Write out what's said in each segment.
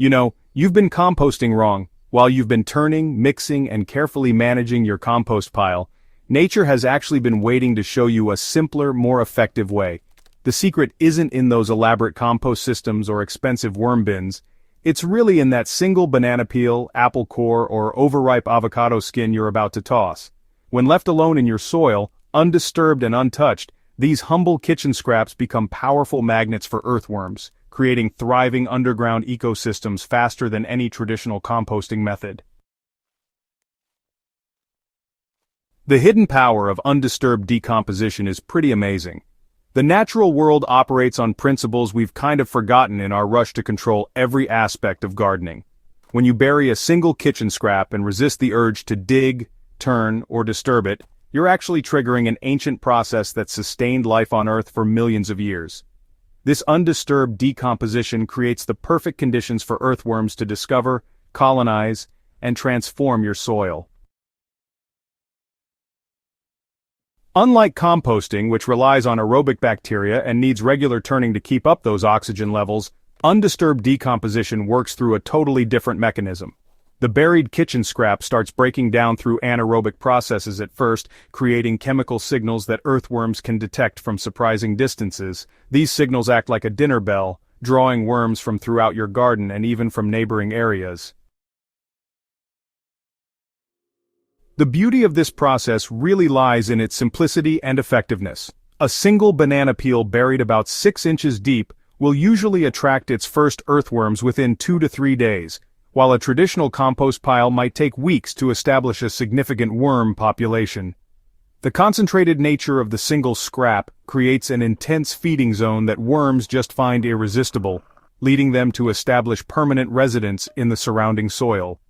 You've been composting wrong. While you've been turning, mixing, and carefully managing your compost pile, nature has actually been waiting to show you a simpler, more effective way. The secret isn't in those elaborate compost systems or expensive worm bins. It's really in that single banana peel, apple core, or overripe avocado skin you're about to toss. When left alone in your soil, undisturbed and untouched, these humble kitchen scraps become powerful magnets for earthworms, creating thriving underground ecosystems faster than any traditional composting method. The hidden power of undisturbed decomposition is pretty amazing. The natural world operates on principles we've kind of forgotten in our rush to control every aspect of gardening. When you bury a single kitchen scrap and resist the urge to dig, turn, or disturb it, you're actually triggering an ancient process that sustained life on Earth for millions of years. This undisturbed decomposition creates the perfect conditions for earthworms to discover, colonize, and transform your soil. Unlike composting, which relies on aerobic bacteria and needs regular turning to keep up those oxygen levels, undisturbed decomposition works through a totally different mechanism. The buried kitchen scrap starts breaking down through anaerobic processes at first, creating chemical signals that earthworms can detect from surprising distances. These signals act like a dinner bell, drawing worms from throughout your garden and even from neighboring areas. The beauty of this process really lies in its simplicity and effectiveness. A single banana peel buried about 6 inches deep will usually attract its first earthworms within 2 to 3 days, while a traditional compost pile might take weeks to establish a significant worm population. The concentrated nature of the single scrap creates an intense feeding zone that worms just find irresistible, leading them to establish permanent residence in the surrounding soil.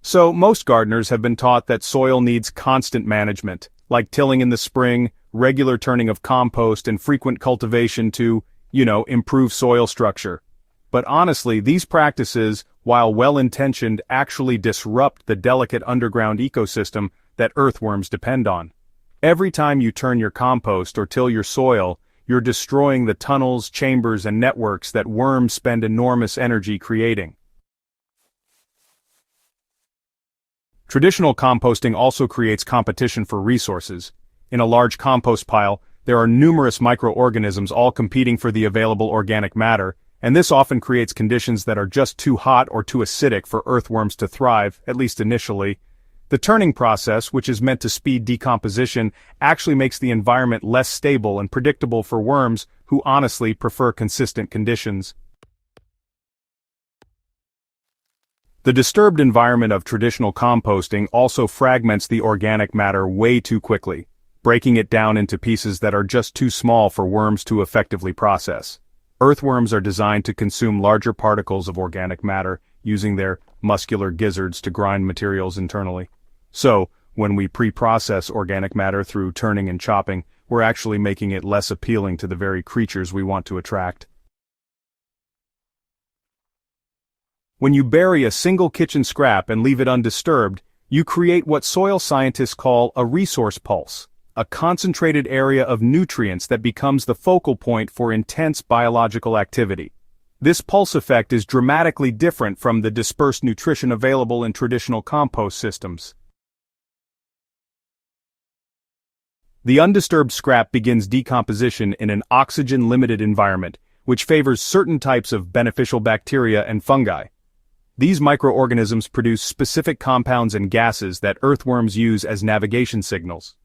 So, most gardeners have been taught that soil needs constant management, like tilling in the spring, regular turning of compost, and frequent cultivation to, improve soil structure. But honestly, these practices, while well-intentioned, actually disrupt the delicate underground ecosystem that earthworms depend on. Every time you turn your compost or till your soil, you're destroying the tunnels, chambers, and networks that worms spend enormous energy creating. Traditional composting also creates competition for resources. In a large compost pile, there are numerous microorganisms all competing for the available organic matter, and this often creates conditions that are just too hot or too acidic for earthworms to thrive, at least initially. The turning process, which is meant to speed decomposition, actually makes the environment less stable and predictable for worms who honestly prefer consistent conditions. The disturbed environment of traditional composting also fragments the organic matter way too quickly, breaking it down into pieces that are just too small for worms to effectively process. Earthworms are designed to consume larger particles of organic matter, using their muscular gizzards to grind materials internally. So, when we pre-process organic matter through turning and chopping, we're actually making it less appealing to the very creatures we want to attract. When you bury a single kitchen scrap and leave it undisturbed, you create what soil scientists call a resource pulse, a concentrated area of nutrients that becomes the focal point for intense biological activity. This pulse effect is dramatically different from the dispersed nutrition available in traditional compost systems. The undisturbed scrap begins decomposition in an oxygen-limited environment, which favors certain types of beneficial bacteria and fungi. These microorganisms produce specific compounds and gases that earthworms use as navigation signals.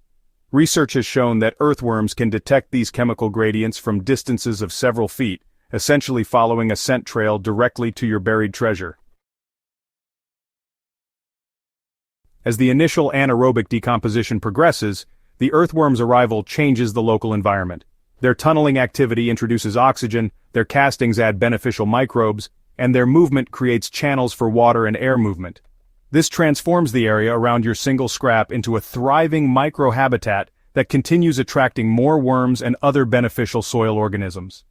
Research has shown that earthworms can detect these chemical gradients from distances of several feet, essentially following a scent trail directly to your buried treasure. As the initial anaerobic decomposition progresses, the earthworm's arrival changes the local environment. Their tunneling activity introduces oxygen, their castings add beneficial microbes, and their movement creates channels for water and air movement. This transforms the area around your single scrap into a thriving microhabitat that continues attracting more worms and other beneficial soil organisms.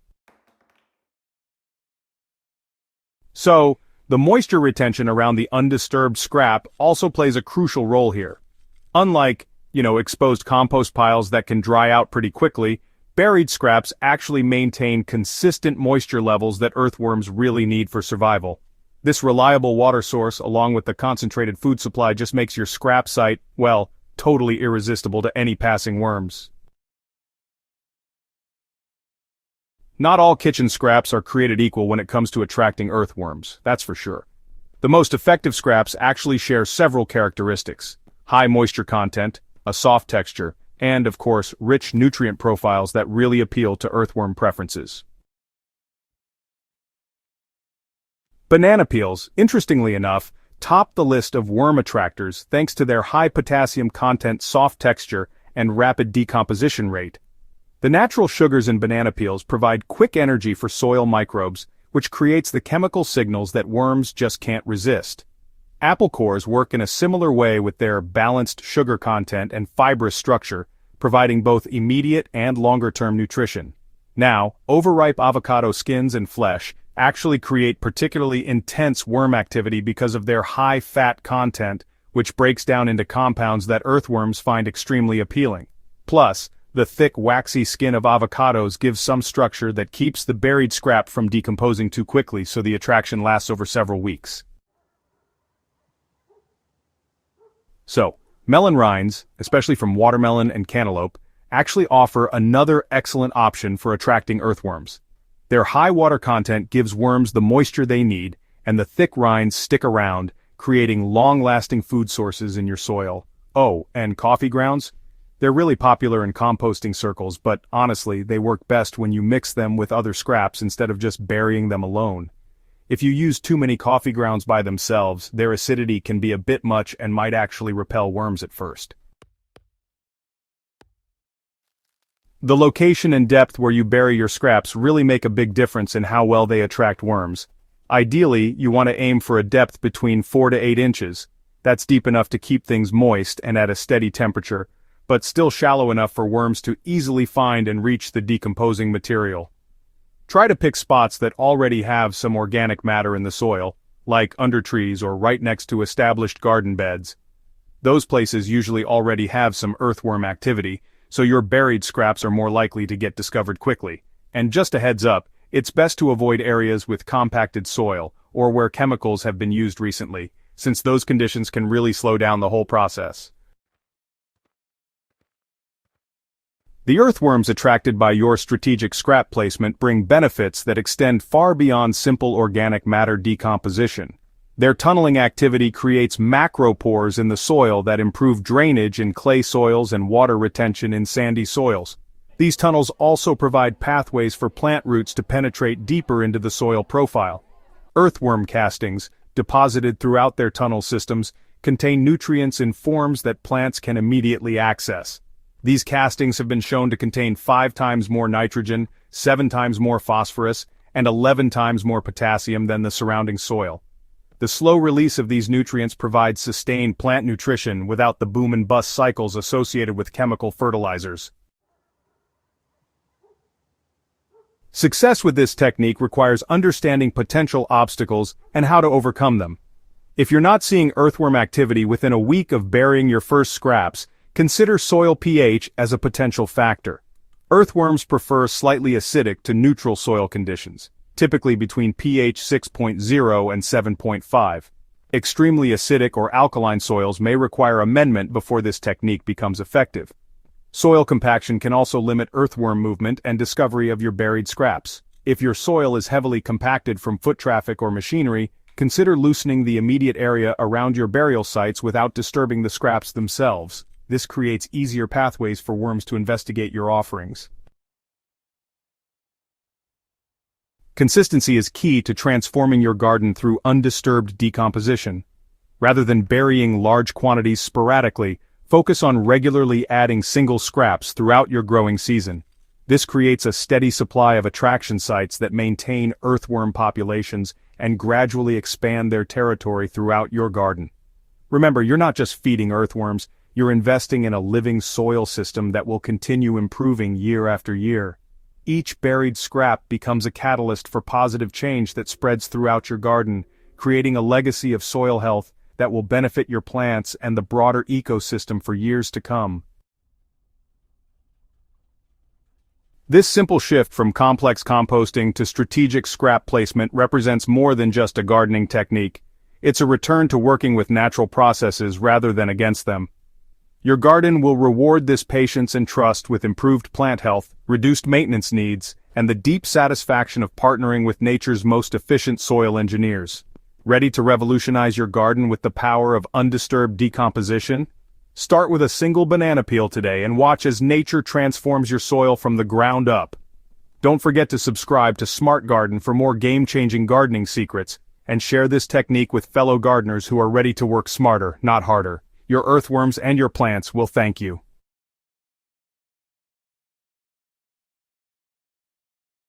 So, the moisture retention around the undisturbed scrap also plays a crucial role here. Unlike, exposed compost piles that can dry out pretty quickly, Buried scraps actually maintain consistent moisture levels that earthworms really need for survival. This reliable water source, along with the concentrated food supply, just makes your scrap site, well, totally irresistible to any passing worms. Not all kitchen scraps are created equal when it comes to attracting earthworms, that's for sure. The most effective scraps actually share several characteristics: high moisture content, a soft texture, and, of course, rich nutrient profiles that really appeal to earthworm preferences. Banana peels, interestingly enough, top the list of worm attractors thanks to their high potassium content, soft texture, and rapid decomposition rate. The natural sugars in banana peels provide quick energy for soil microbes, which creates the chemical signals that worms just can't resist. Apple cores work in a similar way with their balanced sugar content and fibrous structure, providing both immediate and longer-term nutrition. Now, overripe avocado skins and flesh actually create particularly intense worm activity because of their high fat content, which breaks down into compounds that earthworms find extremely appealing. Plus, the thick, waxy skin of avocados gives some structure that keeps the buried scrap from decomposing too quickly, so the attraction lasts over several weeks. So, melon rinds, especially from watermelon and cantaloupe, actually offer another excellent option for attracting earthworms. Their high water content gives worms the moisture they need, and the thick rinds stick around, creating long-lasting food sources in your soil. Oh, and coffee grounds? They're really popular in composting circles, but honestly, they work best when you mix them with other scraps instead of just burying them alone. If you use too many coffee grounds by themselves, their acidity can be a bit much and might actually repel worms at first. The location and depth where you bury your scraps really make a big difference in how well they attract worms. Ideally, you want to aim for a depth between 4 to 8 inches. That's deep enough to keep things moist and at a steady temperature, but still shallow enough for worms to easily find and reach the decomposing material. Try to pick spots that already have some organic matter in the soil, like under trees or right next to established garden beds. Those places usually already have some earthworm activity, so your buried scraps are more likely to get discovered quickly. And just a heads up, it's best to avoid areas with compacted soil or where chemicals have been used recently, since those conditions can really slow down the whole process. The earthworms attracted by your strategic scrap placement bring benefits that extend far beyond simple organic matter decomposition. Their tunneling activity creates macropores in the soil that improve drainage in clay soils and water retention in sandy soils. These tunnels also provide pathways for plant roots to penetrate deeper into the soil profile. Earthworm castings, deposited throughout their tunnel systems, contain nutrients in forms that plants can immediately access. These castings have been shown to contain 5 times more nitrogen, 7 times more phosphorus, and 11 times more potassium than the surrounding soil. The slow release of these nutrients provides sustained plant nutrition without the boom and bust cycles associated with chemical fertilizers. Success with this technique requires understanding potential obstacles and how to overcome them. If you're not seeing earthworm activity within a week of burying your first scraps, consider soil pH as a potential factor. Earthworms prefer slightly acidic to neutral soil conditions, typically between pH 6.0 and 7.5. Extremely acidic or alkaline soils may require amendment before this technique becomes effective. Soil compaction can also limit earthworm movement and discovery of your buried scraps. If your soil is heavily compacted from foot traffic or machinery, consider loosening the immediate area around your burial sites without disturbing the scraps themselves. This creates easier pathways for worms to investigate your offerings. Consistency is key to transforming your garden through undisturbed decomposition. Rather than burying large quantities sporadically, focus on regularly adding single scraps throughout your growing season. This creates a steady supply of attraction sites that maintain earthworm populations and gradually expand their territory throughout your garden. Remember, you're not just feeding earthworms, you're investing in a living soil system that will continue improving year after year. Each buried scrap becomes a catalyst for positive change that spreads throughout your garden, creating a legacy of soil health that will benefit your plants and the broader ecosystem for years to come. This simple shift from complex composting to strategic scrap placement represents more than just a gardening technique. It's a return to working with natural processes rather than against them. Your garden will reward this patience and trust with improved plant health, reduced maintenance needs, and the deep satisfaction of partnering with nature's most efficient soil engineers. Ready to revolutionize your garden with the power of undisturbed decomposition? Start with a single banana peel today and watch as nature transforms your soil from the ground up. Don't forget to subscribe to Smart Garden for more game-changing gardening secrets, and share this technique with fellow gardeners who are ready to work smarter, not harder. Your earthworms and your plants will thank you.